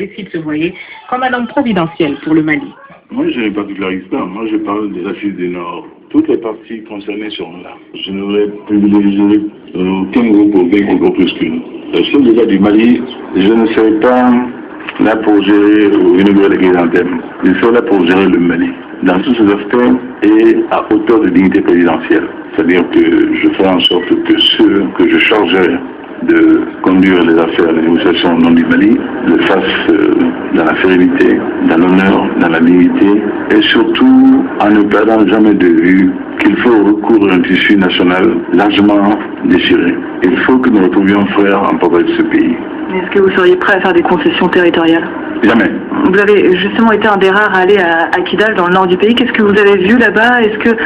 décide de se voyer comme un homme providentiel pour le Mali. Moi, je ne particularise pas. Moi, je parle des assises du Nord. Toutes les parties concernées seront là. Je n'aurais privilégié aucun groupe ou aucun groupuscule. Sur le cas du Mali, je ne serai pas là pour gérer une nouvelle chrysanthème. Je serai là pour gérer le Mali, dans tous ses aspects et à hauteur de dignité présidentielle. C'est-à-dire que je ferai en sorte que ceux que je chargerai de conduire les affaires, les négociations au nom du Mali, le fassent dans la sérénité, dans l'honneur, dans la dignité et surtout en ne perdant jamais de vue qu'il faut recourir à un tissu national largement déchiré. Il faut que nous retrouvions frères en faveur de ce pays. Est-ce que vous seriez prêt à faire des concessions territoriales? Jamais. Vous avez justement été un des rares à aller à Kidal, dans le nord du pays. Qu'est-ce que vous avez vu là-bas? Est-ce que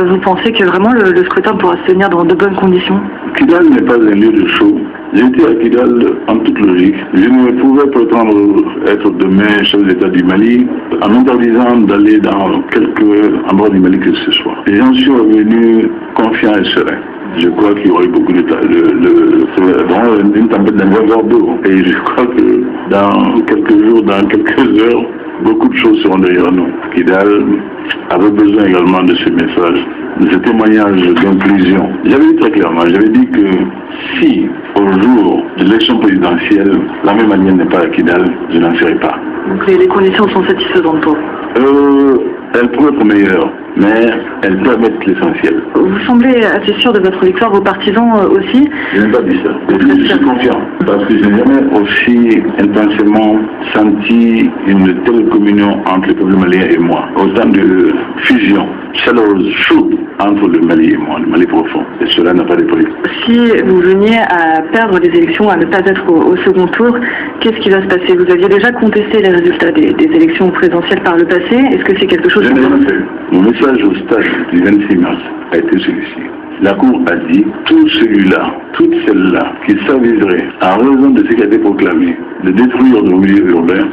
vous pensez que vraiment le scrutin pourra se tenir dans de bonnes conditions? Kidal n'est pas un lieu de show. J'étais à Kidal en toute logique. Je ne pouvais prétendre être demain chef d'État du Mali en m'interdisant d'aller dans quelque endroit du Mali que ce soit. Et j'en suis revenu confiant et serein. Je crois qu'il y aurait beaucoup de une tempête d'un verre d'eau. Et je crois que dans quelques jours, dans quelques heures, beaucoup de choses seront derrière nous. Kidal avait besoin également de ce message, de ce témoignage d'inclusion. J'avais dit très clairement, j'avais dit que si au jour de l'élection présidentielle, l'armée malienne n'est pas à Kidal, je n'en serai pas. Donc les conditions sont satisfaisantes pour vous? Elles pourraient être meilleures, mais elles permettent l'essentiel. Vous semblez assez sûr de votre victoire, vos partisans aussi? Je n'ai pas dit ça. Je suis confiant, parce que je n'ai jamais aussi intensément senti une telle communion entre le peuple malien et moi. Autant de fusion chaleureuse, chaude entre le Mali et moi, le Mali profond. Et cela n'a pas de prix. Si vous veniez à perdre les élections, à ne pas être au second tour, qu'est-ce qui va se passer? Vous aviez déjà contesté les résultats des élections présidentielles par le passé. Est-ce que c'est quelque chose... Je n'ai jamais fait. Mon message au stade du 26 mars a été celui-ci. La Cour a dit, tout celui-là, toute celle-là, qui s'aviserait, en raison de ce qui a été proclamé, de détruire nos milieux urbains,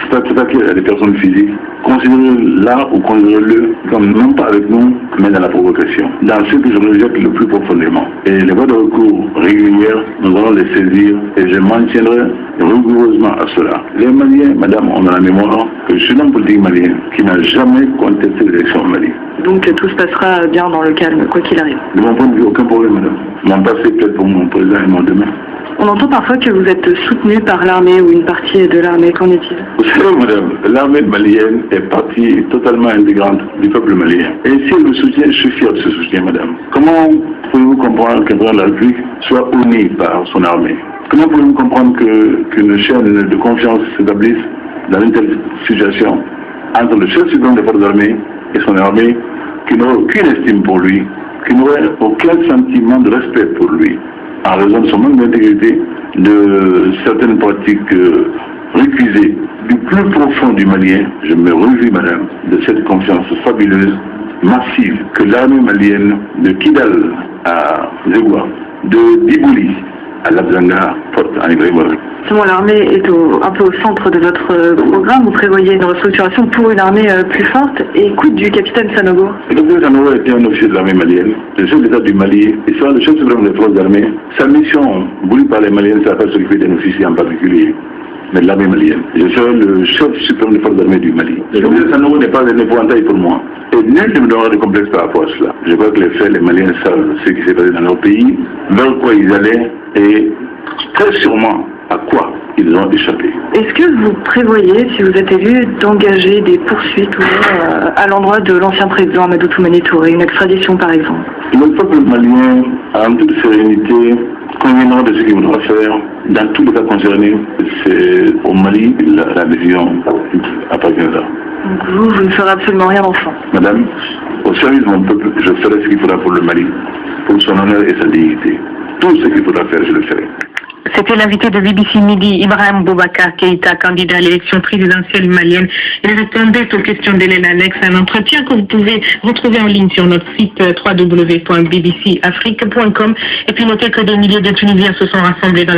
c'est-à-dire à des personnes physiques, considérez-le là ou considérez-le comme non pas avec nous, mais dans la provocation. Dans ce que je rejette le plus profondément. Et les voies de recours régulières, nous allons les saisir et je m'en tiendrai rigoureusement à cela. Les Maliens, madame, on a la mémoire que je suis un homme politique malien qui n'a jamais contesté l'élection au Mali. Donc tout se passera bien dans le calme, quoi qu'il arrive. De mon point de vue, aucun problème, madame. Mon passé peut-être pour mon présent et mon demain. On entend parfois que vous êtes soutenu par l'armée ou une partie de l'armée. Qu'en est-il? Vous savez, madame, l'armée malienne est partie totalement intégrante du peuple malien. Et si elle me soutient, je suis fier de ce soutien, madame. Comment pouvez-vous comprendre qu'un président de la République soit honni par son armée? Comment pouvez-vous comprendre qu'une chaîne de confiance s'établisse dans une telle situation entre le chef suprême des forces armées et son armée, qui n'aurait aucune estime pour lui, qui n'aurait aucun sentiment de respect pour lui, en raison de son manque d'intégrité, de certaines pratiques récusées du plus profond du Malien? Je me réjouis, madame, de cette confiance fabuleuse, massive, que l'armée malienne de Kidal à Zégoua, de Dibouli à Labzanga porte en Ivoire. L'armée est un peu au centre de votre programme. Vous prévoyez une restructuration pour une armée plus forte. Et quid du capitaine Sanogo? Le capitaine Sanogo était un officier de l'armée malienne, le chef d'État du Mali, et sera le chef suprême des forces armées. Sa mission, voulue par les Maliens, c'est pas s'occuper d'un officier en particulier, mais de l'armée malienne. Je serai le chef suprême des forces armées du Mali. Le capitaine Sanogo n'est pas un épouvantail pour moi. Et nul ne me donnera de complexe par rapport à cela. Je crois que les faits, les Maliens savent ce qui s'est passé dans leur pays, vers quoi ils allaient, et très sûrement à quoi ils ont échappé. Est-ce que vous prévoyez, si vous êtes élu, d'engager des poursuites à l'endroit de l'ancien président Amadou Toumani Touré, une extradition par exemple? Le peuple malien, en toute sérénité, conviendra de ce qu'il voudra faire. Dans tous les cas concernés, c'est au Mali la décision appartiendra. Donc vous ne ferez absolument rien d'enfant? Madame, au service de mon peuple, je ferai ce qu'il faudra pour le Mali, pour son honneur et sa dignité. Tout ce qu'il faudra faire, je le ferai. C'était l'invité de BBC Midi, Ibrahim Boubacar Keïta, candidat à l'élection présidentielle malienne. Il répondait aux questions d'Hélène Alex, un entretien que vous pouvez retrouver en ligne sur notre site www.bbcafrique.com. Et puis notez que des milliers de Tunisiens se sont rassemblés dans